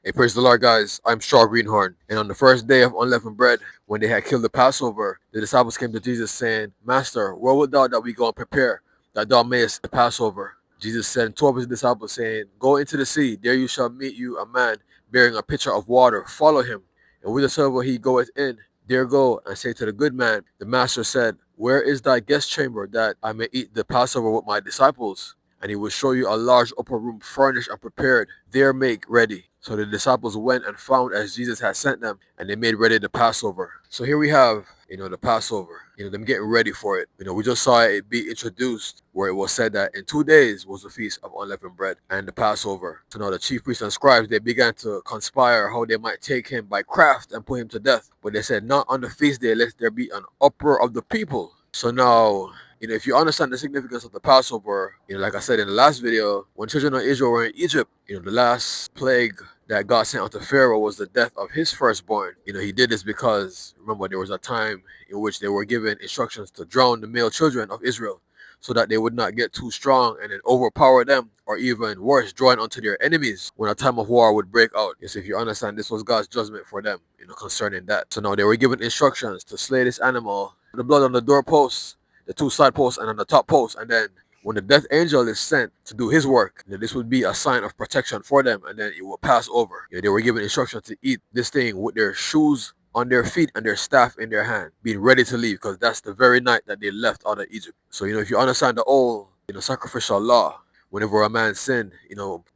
Hey, praise the Lord, guys. I'm Shaw Greenhorn. And on the first day of unleavened bread, when they had killed the Passover, the disciples came to Jesus saying, Master, where wilt thou that we go and prepare, that thou mayest the Passover? Jesus sent two of his disciples, saying, Go into the sea, there you shall meet you a man bearing a pitcher of water. Follow him. And whithersoever he goeth in, there go, and say to the good man, The master said, Where is thy guest chamber, that I may eat the Passover with my disciples? And he will show you a large upper room furnished and prepared. There make ready. So the disciples went and found as Jesus had sent them, and they made ready the Passover. So here we have, the Passover, them getting ready for it. We just saw it be introduced where it was said that in 2 days was the feast of unleavened bread and the Passover. So now the chief priests and scribes, they began to conspire how they might take him by craft and put him to death. But they said, not on the feast day, lest there be an uproar of the people. So now, if you understand the significance of the Passover, like I said in the last video, when children of Israel were in Egypt, the last plague that God sent unto Pharaoh was the death of his firstborn. He did this because, remember, there was a time in which they were given instructions to drown the male children of Israel so that they would not get too strong and then overpower them, or even worse, join unto their enemies when a time of war would break out. Yes, if you understand, this was God's judgment for them, concerning that. So now they were given instructions to slay this animal, the blood on the doorposts, the two side posts, and on the top post, and then when the death angel is sent to do his work, this would be a sign of protection for them, and then it will pass over. They were given instruction to eat this thing with their shoes on their feet and their staff in their hand, being ready to leave, because that's the very night that they left out of Egypt. So, if you understand the old, sacrificial law, whenever a man sinned,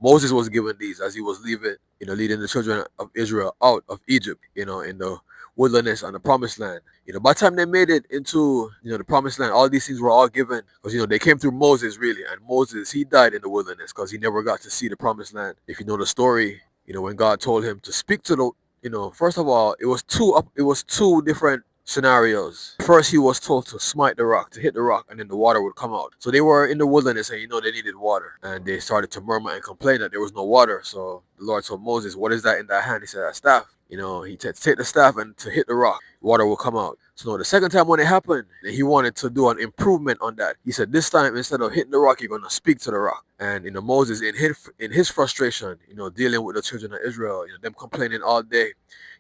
Moses was given these as he was leaving, leading the children of Israel out of Egypt, in the wilderness and the promised land. By the time they made it into, the promised land, all these things were all given because, they came through Moses, really. And Moses, he died in the wilderness because he never got to see the promised land. If you know the story, when God told him to speak to the, first of all, it was two different scenarios. First, he was told to smite the rock, to hit the rock, and then the water would come out. So they were in the wilderness and, they needed water. And they started to murmur and complain that there was no water. So the Lord told Moses, what is that in thy hand? He said, a staff. He said, take the staff and to hit the rock, water will come out. So no, the second time when it happened, he wanted to do an improvement on that. He said, this time, instead of hitting the rock, you're going to speak to the rock. And, Moses, in his frustration, dealing with the children of Israel, them complaining all day,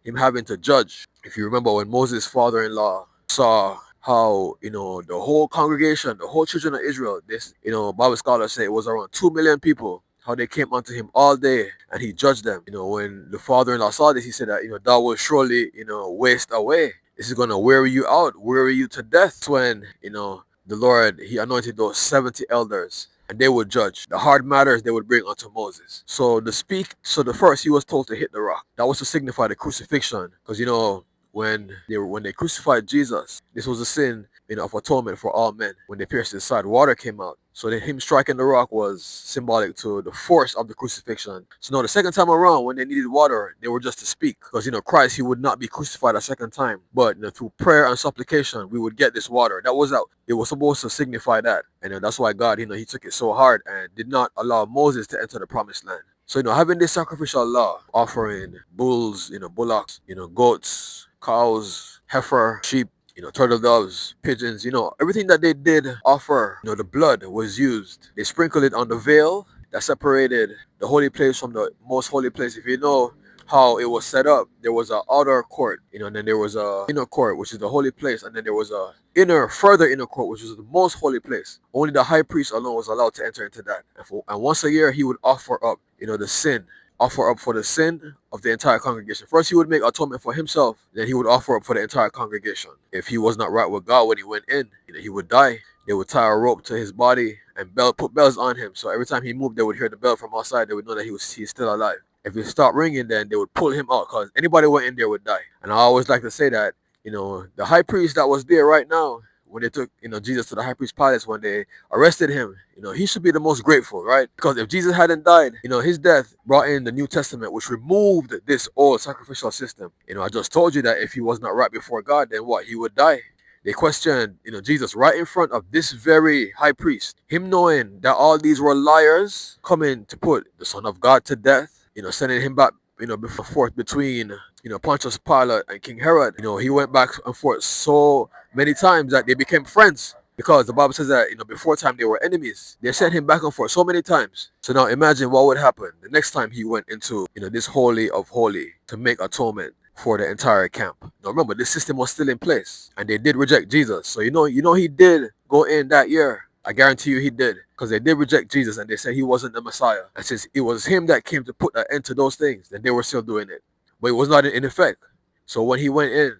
him having to judge. If you remember when Moses' father-in-law saw how, the whole congregation, the whole children of Israel, this, Bible scholars say it was around 2 million people, how they came unto him all day and he judged them. When the father-in-law saw this, he said that, thou will surely, waste away. This is going to weary you out, weary you to death. That's when, the Lord, he anointed those 70 elders and they would judge. The hard matters they would bring unto Moses. So the first, he was told to hit the rock. That was to signify the crucifixion. Because, when they crucified Jesus, this was a sin, of atonement for all men. When they pierced his side, water came out. So him striking the rock was symbolic to the force of the crucifixion. So now the second time around, when they needed water, they were just to speak. Because, Christ, he would not be crucified a second time. But through prayer and supplication, we would get this water. That was out. It was supposed to signify that. And that's why God, he took it so hard and did not allow Moses to enter the promised land. So, having this sacrificial law, offering bulls, bullocks, goats, cows, heifer, sheep, turtle doves, pigeons, everything that they did offer, the blood was used. They sprinkled it on the veil that separated the holy place from the most holy place. If you know how it was set up, there was an outer court, and then there was a inner court, which is the holy place, and then there was a further inner court, which was the most holy place. Only the high priest alone was allowed to enter into that. And once a year, he would offer up, offer up for the sin of the entire congregation. First, he would make atonement for himself, then he would offer up for the entire congregation. If he was not right with God when he went in, he would die. They would tie a rope to his body and put bells on him. So every time he moved, they would hear the bell from outside. They would know that he's still alive. If it stopped ringing, then they would pull him out because anybody went in there would die. And I always like to say that, the high priest that was there right now, when they took, Jesus to the high priest palace, when they arrested him, he should be the most grateful, right? Because if Jesus hadn't died, his death brought in the New Testament, which removed this old sacrificial system. I just told you that if he was not right before God, then what? He would die. They questioned, Jesus right in front of this very high priest. Him knowing that all these were liars coming to put the Son of God to death, sending him back, before forth between, Pontius Pilate and King Herod. He went back and forth so many times that they became friends. because the Bible says that before time they were enemies. They sent him back and forth so many times. So now imagine what would happen the next time he went into this holy of holy to make atonement for the entire camp. Now remember, this system was still in place, and they did reject Jesus. So he did go in that year. I guarantee you he did, because they did reject Jesus and they said he wasn't the Messiah. And since it was him that came to put an end to those things, then they were still doing it. But it was not in effect. So when he went in,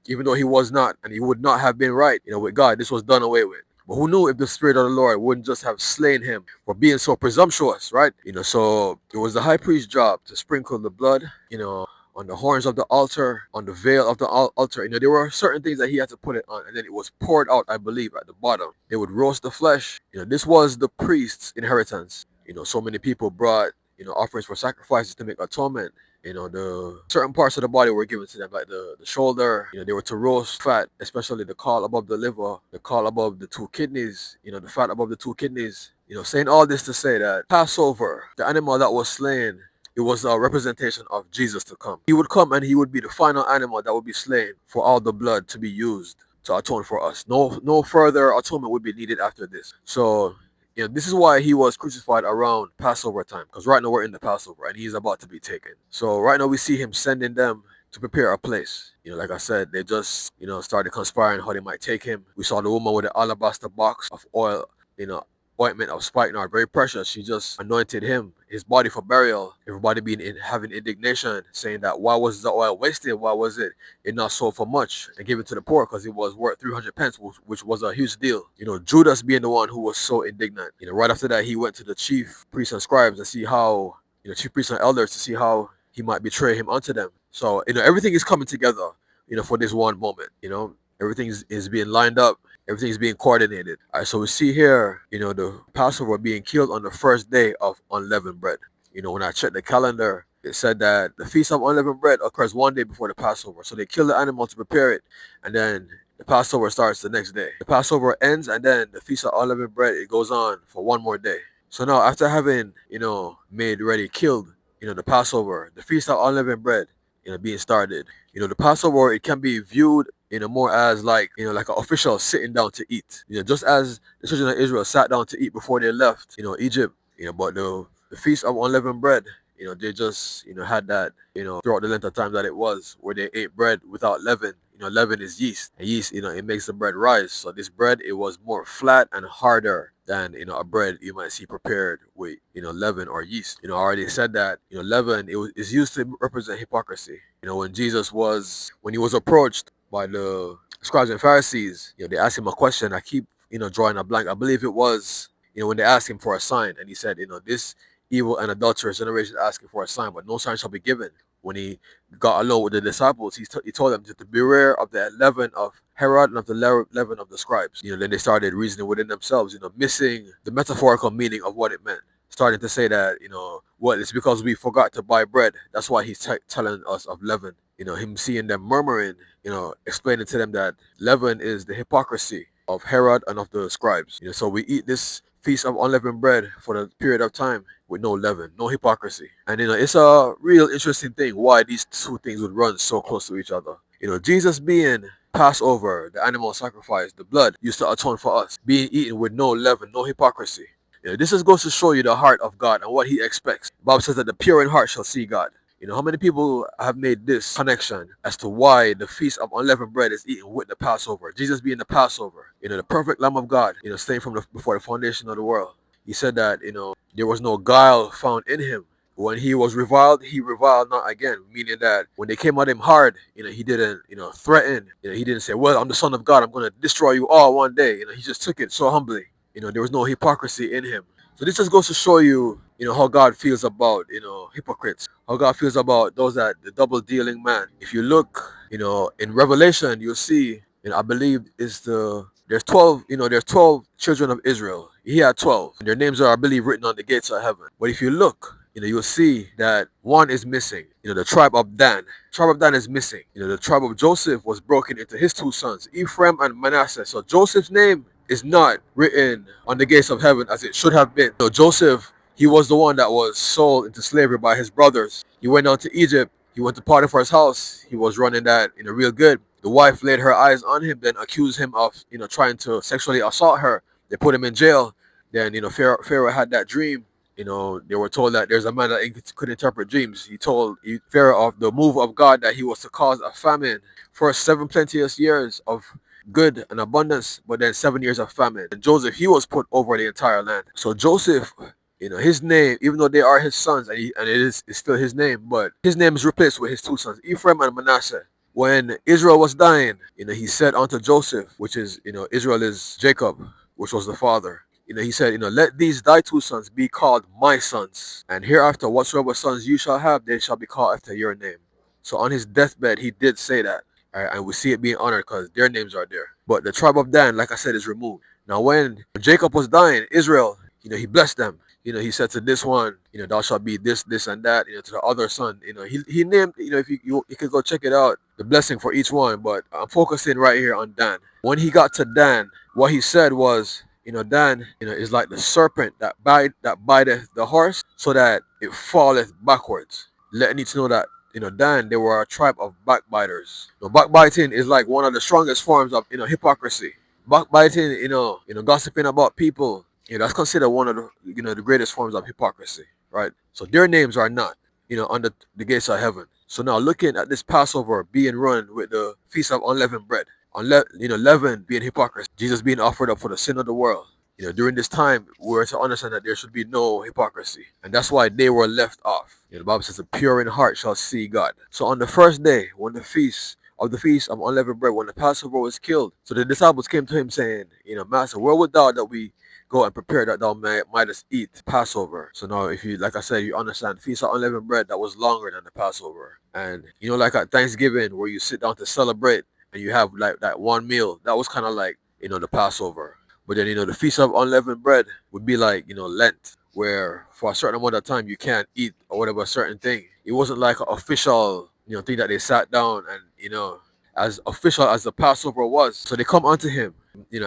even though he was not and he would not have been right, with God, this was done away with. But who knew if the Spirit of the Lord wouldn't just have slain him for being so presumptuous, right? So it was the high priest's job to sprinkle the blood, on the horns of the altar, on the veil of the altar. There were certain things that he had to put it on, and then it was poured out, I believe, at the bottom. They would roast the flesh. This was the priest's inheritance. So many people brought, offerings for sacrifices to make atonement. The certain parts of the body were given to them, like the shoulder. They were to roast fat, especially the caul above the liver, the caul above the two kidneys, the fat above the two kidneys. Saying all this to say that Passover, the animal that was slain, it was a representation of Jesus to come. He would come and he would be the final animal that would be slain for all the blood to be used to atone for us. No further atonement would be needed after this. So, this is why he was crucified around Passover time, because right now we're in the Passover and he's about to be taken. So right now we see him sending them to prepare a place. Like I said, they just, started conspiring how they might take him. We saw the woman with the alabaster box of oil, ointment of spikenard, very precious. She just anointed his body for burial. Everybody having indignation, saying that why was the oil wasted? Why was it not sold for much and give it to the poor? Because it was worth 300 pence, which was a huge deal. Judas being the one who was so indignant. Right after that, he went to the chief priests and scribes to see how, chief priests and elders, to see how he might betray him unto them. So, everything is coming together, for this one moment. Everything is being lined up. Everything's being coordinated. All right, so we see here, the Passover being killed on the first day of unleavened bread. When I checked the calendar, it said that the Feast of Unleavened Bread occurs one day before the Passover. So they kill the animal to prepare it, and then the Passover starts the next day. The Passover ends, and then the Feast of Unleavened Bread, it goes on for one more day. So now, after having, made ready, killed, the Passover, the Feast of Unleavened Bread, being started. The Passover, it can be viewed more as like an official sitting down to eat. Just as the children of Israel sat down to eat before they left Egypt. But the Feast of Unleavened Bread, they just had that throughout the length of time that it was, where they ate bread without leaven. Leaven is yeast, and yeast it makes the bread rise. So this bread, it was more flat and harder than a bread you might see prepared with leaven or yeast. I already said that leaven is used to represent hypocrisy. When he was approached by the scribes and Pharisees, they asked him a question. I keep drawing a blank. I believe it was when they asked him for a sign, and he said, this evil and adulterous generation asking for a sign, but no sign shall be given. When he got alone with the disciples, he told them to beware of the leaven of Herod and of the leaven of the scribes. Then they started reasoning within themselves, missing the metaphorical meaning of what it meant. Starting to say that, well, it's because we forgot to buy bread. That's why he's telling us of leaven. Him seeing them murmuring, explaining to them that leaven is the hypocrisy of Herod and of the scribes. So we eat this Feast of Unleavened Bread for the period of time with no leaven, no hypocrisy. And it's a real interesting thing why these two things would run so close to each other. Jesus being Passover, the animal sacrifice, the blood used to atone for us, being eaten with no leaven, no hypocrisy. This just goes to show you the heart of God and what he expects. The Bible says that the pure in heart shall see God. How many people have made this connection as to why the Feast of Unleavened Bread is eaten with the Passover? Jesus being the Passover, the perfect Lamb of God, staying from before the foundation of the world. He said that, there was no guile found in him. When he was reviled, he reviled not again, meaning that when they came at him hard, he didn't, threaten. He didn't say, well, I'm the Son of God, I'm going to destroy you all one day. He just took it so humbly. There was no hypocrisy in him. So this just goes to show you, how God feels about, hypocrites. How God feels about those that the double-dealing man. If you look, in Revelation, you'll see, I believe there's 12, there's 12 children of Israel. He had 12. And their names are, I believe, written on the gates of heaven. But if you look, you'll see that one is missing. The tribe of Dan. The tribe of Dan is missing. The tribe of Joseph was broken into his two sons, Ephraim and Manasseh. So Joseph's name is not written on the gates of heaven as it should have been. Joseph, he was the one that was sold into slavery by his brothers. He went down to Egypt. He went to Potiphar's house. He was running that real good. the wife laid her eyes on him, then accused him of, trying to sexually assault her. They put him in jail. Then, Pharaoh had that dream. They were told that there's a man that could interpret dreams. He told Pharaoh of the move of God, that he was to cause a famine. First 7 plenteous years of good and abundance, but then 7 years of famine. And Joseph, he was put over the entire land. So Joseph, his name, even though they are his sons, and it is it's still his name, but his name is replaced with his two sons, Ephraim and Manasseh. When Israel was dying, he said unto Joseph, which is, Israel is Jacob, which was the father. He said, let these thy two sons be called my sons, and hereafter whatsoever sons you shall have, they shall be called after your name. So on his deathbed, he did say that. All right, and we see it being honored because their names are there. But the tribe of Dan, like I said, is removed. Now, when Jacob was dying, Israel, he blessed them. He said to this one, thou shalt be this, this, and that. To the other son, he named, if you can go check it out, the blessing for each one. But I'm focusing right here on Dan. When he got to Dan, what he said was, Dan, is like the serpent that biteth the horse, so that it falleth backwards. Letting you to know that, Dan, they were a tribe of backbiters. Backbiting is like one of the strongest forms of, hypocrisy. Backbiting, gossiping about people, that's considered one of the, the greatest forms of hypocrisy, right? So their names are not, on the gates of heaven. So now looking at this Passover being run with the Feast of Unleavened Bread, leaven being hypocrisy, Jesus being offered up for the sin of the world. During this time, we're to understand that there should be no hypocrisy. And that's why they were left off. The Bible says, the pure in heart shall see God. So on the first day, when the Feast of Unleavened Bread, when the Passover was killed, so the disciples came to him saying, Master, where would thou that we go and prepare that thou mightest eat Passover? So now, if you, like I said, you understand, Feast of Unleavened Bread, that was longer than the Passover. And, like at Thanksgiving, where you sit down to celebrate, and you have like that one meal, that was kind of like, the Passover. But then, the Feast of Unleavened Bread would be like, Lent, where for a certain amount of time you can't eat or whatever certain thing. It wasn't like an official, thing that they sat down and, as official as the Passover was. So they come unto him,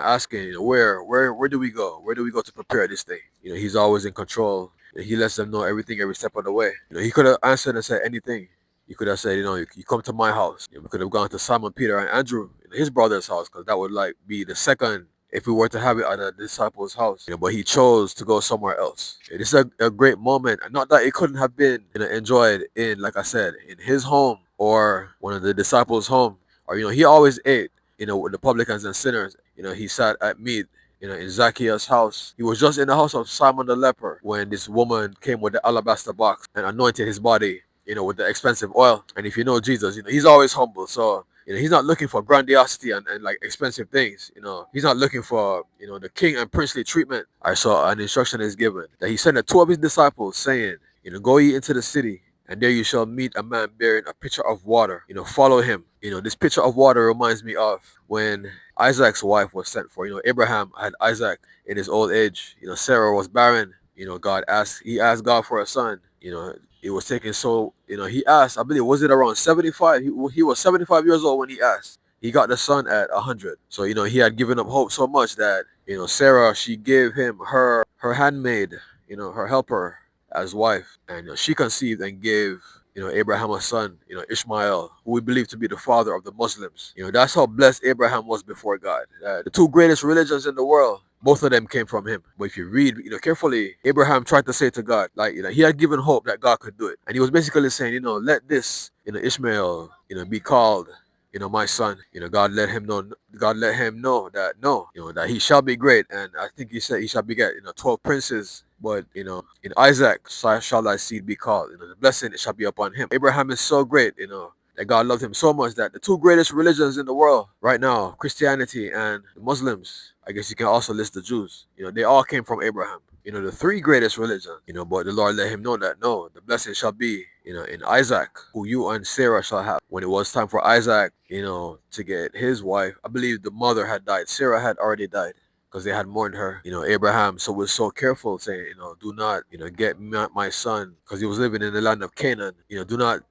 asking, where do we go? Where do we go to prepare this thing? He's always in control. He lets them know everything every step of the way. He could have answered and said anything. You could have said, you come to my house. We could have gone to Simon, Peter, and Andrew, his brother's house, because that would like be the second if we were to have it at a disciple's house. But he chose to go somewhere else. It is a great moment. And not that it couldn't have been enjoyed in, like I said, in his home or one of the disciples' home. Or, he always ate, with the publicans and sinners. He sat at meat, in Zacchaeus' house. He was just in the house of Simon the leper when this woman came with the alabaster box and anointed his body, with the expensive oil. And if you know Jesus, he's always humble. So, he's not looking for grandiosity and like expensive things. He's not looking for, the king and princely treatment. I saw an instruction is given that he sent two of his disciples saying, go ye into the city, and there you shall meet a man bearing a pitcher of water. Follow him. This pitcher of water reminds me of when Isaac's wife was sent for. Abraham had Isaac in his old age. Sarah was barren. He asked God for a son. It was taking so, he asked, I believe, was it around 75? He was 75 years old when he asked. He got the son at 100. So, he had given up hope so much that, Sarah, she gave him her handmaid, her helper as wife. And she conceived and gave, Abraham a son, Ishmael, who we believe to be the father of the Muslims. That's how blessed Abraham was before God. The two greatest religions in the world, both of them came from him. But if you read, carefully, Abraham tried to say to God, like, he had given hope that God could do it. And he was basically saying, let this, Ishmael, be called, my son. God let him know that no, that he shall be great. And I think he said he shall beget, 12 princes. But, in Isaac shall thy seed be called. The blessing it shall be upon him. Abraham is so great, that God loved him so much that the two greatest religions in the world right now, Christianity and the Muslims, I guess you can also list the Jews, they all came from Abraham. The three greatest religions, but the Lord let him know that no, the blessing shall be, in Isaac, who you and Sarah shall have. When it was time for Isaac, to get his wife, I believe the mother had died. Sarah had already died, because they had mourned her. Abraham so was so careful, saying, do not, get my son, because he was living in the land of Canaan. Do not,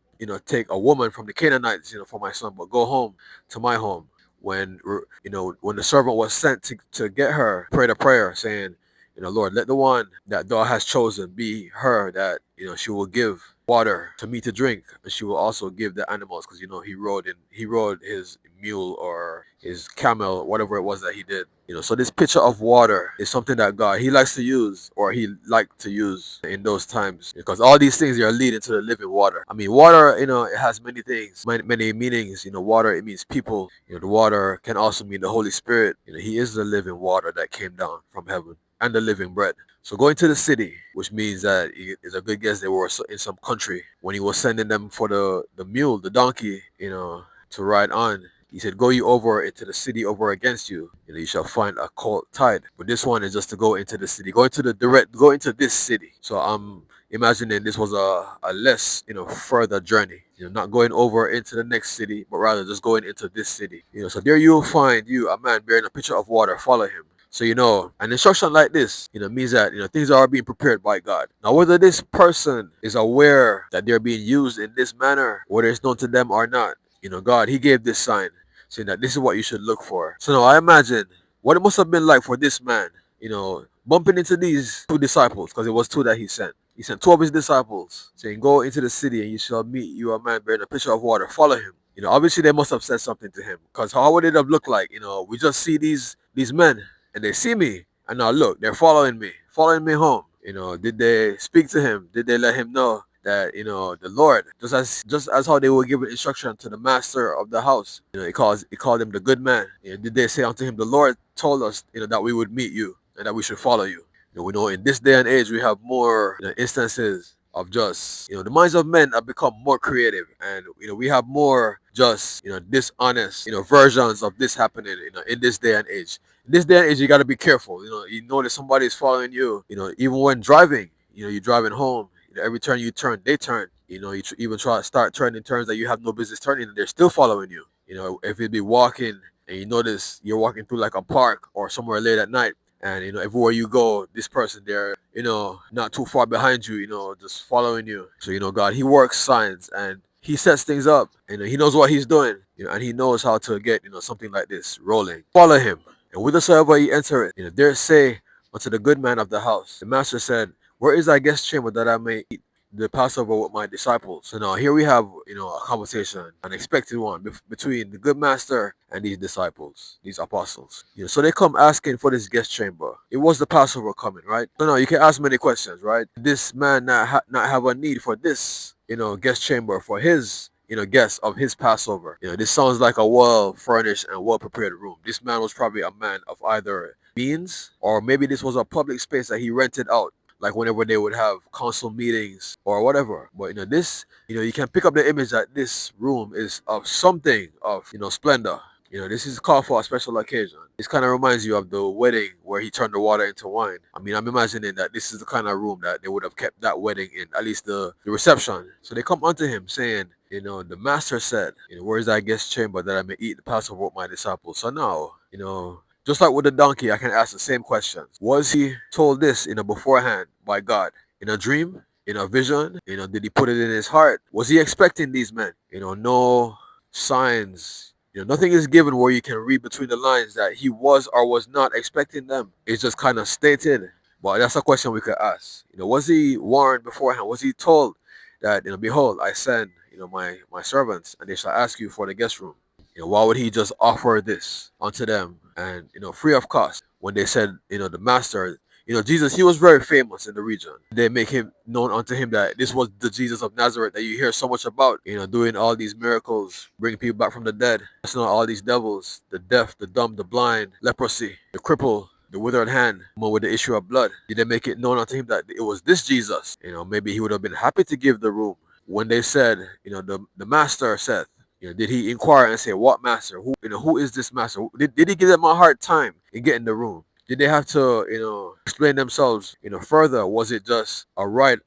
take a woman from the Canaanites, for my son, but go home to my home. When, when the servant was sent to get her, prayed a prayer saying, Lord, let the one that thou hast chosen be her that, she will give, water to me to drink, and she will also give the animals, because he rode his mule or his camel, whatever it was that he did. So this pitcher of water is something that God he likes to use, or he liked to use in those times, because all these things are leading to the living water. I mean, water, it has many things, many meanings. Water, it means people. The water can also mean the Holy Spirit. He is the living water that came down from heaven and the living bread. So going to the city, which means that it is a good guess they were in some country when he was sending them for the mule, the donkey, to ride on. He said, "Go you over into the city over against you. You shall find a colt tied." But this one is just to go into the city, go into this city. So I'm imagining this was a less, further journey. Not going over into the next city, but rather just going into this city. So there you'll find a man bearing a pitcher of water. Follow him. So, an instruction like this, means that, things are being prepared by God. Now, whether this person is aware that they're being used in this manner, whether it's known to them or not, God, he gave this sign saying that this is what you should look for. So now I imagine what it must have been like for this man, bumping into these two disciples, because it was two that he sent. He sent two of his disciples, saying, "Go into the city and you shall meet you a man bearing a pitcher of water. Follow him." Obviously they must have said something to him, because how would it have looked like? We just see these men and they see me, and now look, they're following me home. Did they speak to him? Did they let him know that the Lord, just as how they were giving instruction to the master of the house, he called him the good man. Did they say unto him, "The Lord told us, that we would meet you and that we should follow you"? We know in this day and age we have more instances of just the minds of men have become more creative, and we have more just dishonest versions of this happening in this day and age. In this day and age, you got to be careful. You know that somebody is following you. Even when driving, you're driving home. Every turn you turn, they turn. Even try to start turning turns that you have no business turning, and they're still following you. If you'd be walking and you notice you're walking through like a park or somewhere late at night, and everywhere you go, this person there, not too far behind you, just following you. So God, he works signs and he sets things up, and he knows what he's doing, and he knows how to get something like this rolling. Follow him, and whithersoever he entereth, there say unto the good man of the house, the master said, "Where is thy guest chamber, that I may eat the Passover with my disciples?" So now here we have, a conversation, an expected one between the good master and these disciples, these apostles. So they come asking for this guest chamber. It was the Passover coming, right? So now you can ask many questions, right? This man not have a need for this, guest chamber for his, guests of his Passover. This sounds like a well furnished and well prepared room. This man was probably a man of either means, or maybe this was a public space that he rented out, like whenever they would have council meetings or whatever. But this, you can pick up the image that this room is of something of splendor. This is called for a special occasion. This kind of reminds you of the wedding where he turned the water into wine. I mean, I'm imagining that this is the kind of room that they would have kept that wedding in, at least the reception. So they come unto him saying, the master said, "Where is thy guest chamber, that I may eat the Passover with my disciples?" So now, just like with the donkey, I can ask the same questions. Was he told this, beforehand by God? In a dream? In a vision? Did he put it in his heart? Was he expecting these men? No signs. Nothing is given where you can read between the lines that he was or was not expecting them. It's just kind of stated. But that's a question we could ask. Was he warned beforehand? Was he told that, behold, I send, my servants, and they shall ask you for the guest room? Why would he just offer this unto them, and free of cost, when they said, the master, Jesus, he was very famous in the region. They make him known unto him that this was the Jesus of Nazareth that you hear so much about, doing all these miracles, bringing people back from the dead, casting out all these devils, the deaf, the dumb, the blind, leprosy, the cripple, the withered hand, one with the issue of blood. Did they make it known unto him that it was this Jesus? Maybe he would have been happy to give the room. When they said, the master said, did he inquire and say, "What master? Who is this master?" Did he give them a hard time in getting the room? Did they have to, explain themselves, further? Was it just a right,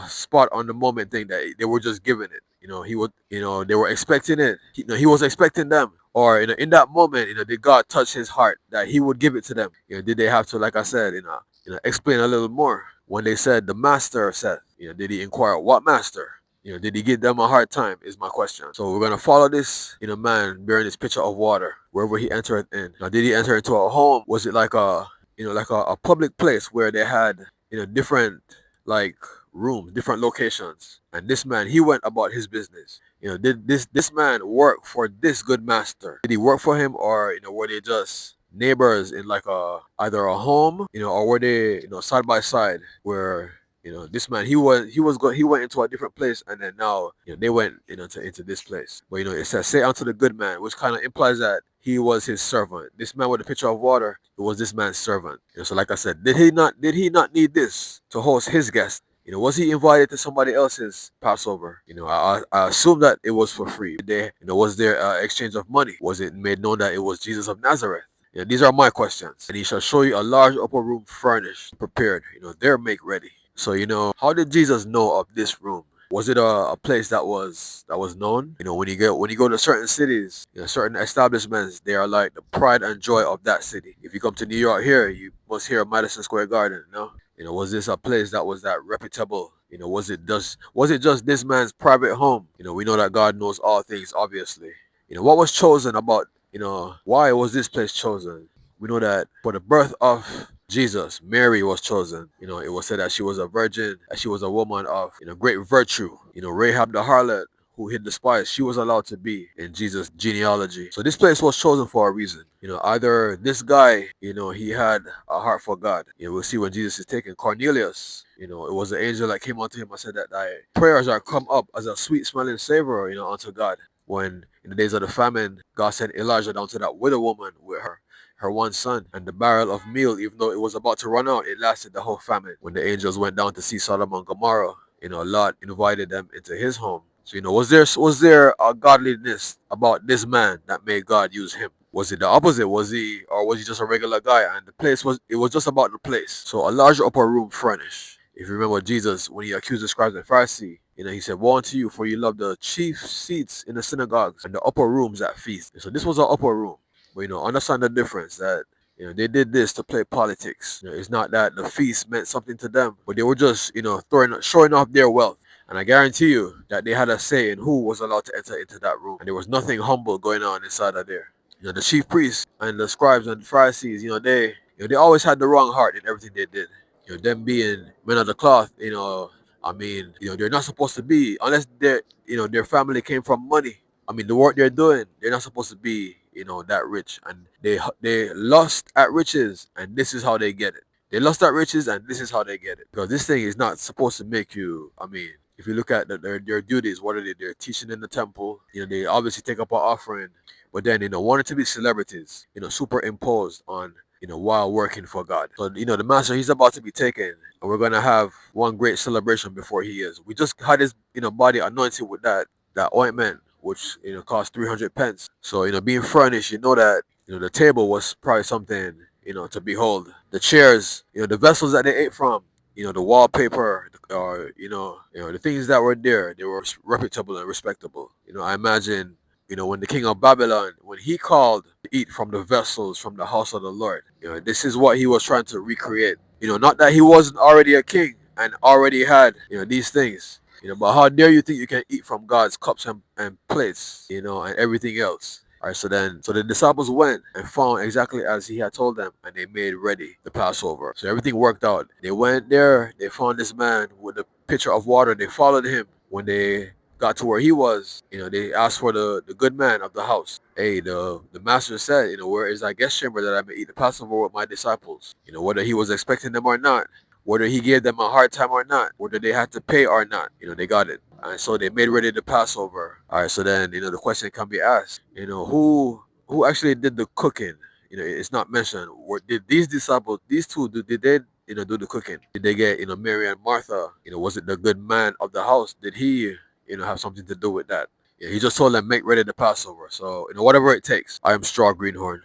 spot on the moment thing that they were just giving it? He would, they were expecting it. He was expecting them. Or, in that moment, did God touch his heart that he would give it to them? Did they have to, like I said, explain a little more? When they said, the master said, did he inquire, "What master?" Did he give them a hard time, is my question. So we're gonna follow this, man bearing this pitcher of water wherever he entered in. Now, did he enter into a home? Was it like a, like a public place where they had, different, like, rooms, different locations. And this man, he went about his business. Did this man work for this good master? Did he work for him, or were they just neighbors in like a either a home, or were they side by side where this man he went into a different place, and then now they went into this place. But it says say unto the good man, which kind of implies that he was his servant. This man with a pitcher of water, it was this man's servant. So like I said, did he not need this to host his guest? Was he invited to somebody else's Passover? I assume that it was for free. Was there exchange of money? Was it made known that it was Jesus of Nazareth? These are my questions. And he shall show you a large upper room furnished, prepared, there make ready. So, how did Jesus know of this room? Was it a place that was known? When you go to certain cities, certain establishments, they are like the pride and joy of that city. If you come to New York here, you must hear of Madison Square Garden, no? Was this a place that was that reputable? Was it just this man's private home? We know that God knows all things, obviously. What was chosen about, why was this place chosen? We know that for the birth of Jesus, Mary was chosen. It was said that she was a virgin, that she was a woman of great virtue. Rahab the harlot who hid the spies, she was allowed to be in Jesus' genealogy. So this place was chosen for a reason. Either this guy, he had a heart for God. We'll see when Jesus is taking Cornelius. It was the angel that came unto him and said that thy prayers are come up as a sweet smelling savor, unto God. When in the days of the famine, God sent Elijah down to that widow woman with her one son and the barrel of meal, even though it was about to run out, it lasted the whole famine. When the angels went down to see Sodom and Gomorrah, Lot invited them into his home. So was there a godliness about this man that made God use him? Was it the opposite? Was he just a regular guy? And it was just about the place. So a large upper room furnished. If you remember Jesus, when he accused the scribes and Pharisees, he said, woe unto you, for you love the chief seats in the synagogues and the upper rooms at feasts. So this was an upper room. But understand the difference that they did this to play politics. It's not that the feast meant something to them, but they were just showing off their wealth. And I guarantee you that they had a say in who was allowed to enter into that room. And there was nothing humble going on inside of there. The chief priests and the scribes and the Pharisees, they always had the wrong heart in everything they did. Them being men of the cloth, I mean, they're not supposed to be, unless their family came from money. I mean, the work they're doing, they're not supposed to be, that rich. And they lust at riches, and this is how they get it. They lust at riches, and this is how they get it. Because this thing is not supposed to make you, I mean, if you look at their duties, what are they? They're teaching in the temple. They obviously take up an offering, but then wanting to be celebrities, superimposed on while working for God. So the master, he's about to be taken, and we're gonna have one great celebration before he is. We just had his body anointed with that ointment, which cost 300 pence. So being furnished, that the table was probably something to behold. The chairs, the vessels that they ate from, the wallpaper, or the things that were there, they were reputable and respectable. I imagine when the king of Babylon, when he called to eat from the vessels from the house of the Lord, this is what he was trying to recreate. Not that he wasn't already a king and already had these things. But how dare you think you can eat from God's cups and plates, and everything else. All right, so the disciples went and found exactly as he had told them, and they made ready the Passover. So everything worked out. They went there, they found this man with a pitcher of water, they followed him. When they got to where he was, they asked for the good man of the house. Hey, the master said, where is that guest chamber that I may eat the Passover with my disciples? Whether he was expecting them or not, whether he gave them a hard time or not, whether they had to pay or not, they got it. And so they made ready the Passover. All right, so then, the question can be asked, who actually did the cooking? It's not mentioned. Did these disciples, these two, did they, do the cooking? Did they get, Mary and Martha? Was it the good man of the house? Did he, have something to do with that? He just told them, make ready the Passover. So, whatever it takes. I am Straw Greenhorn.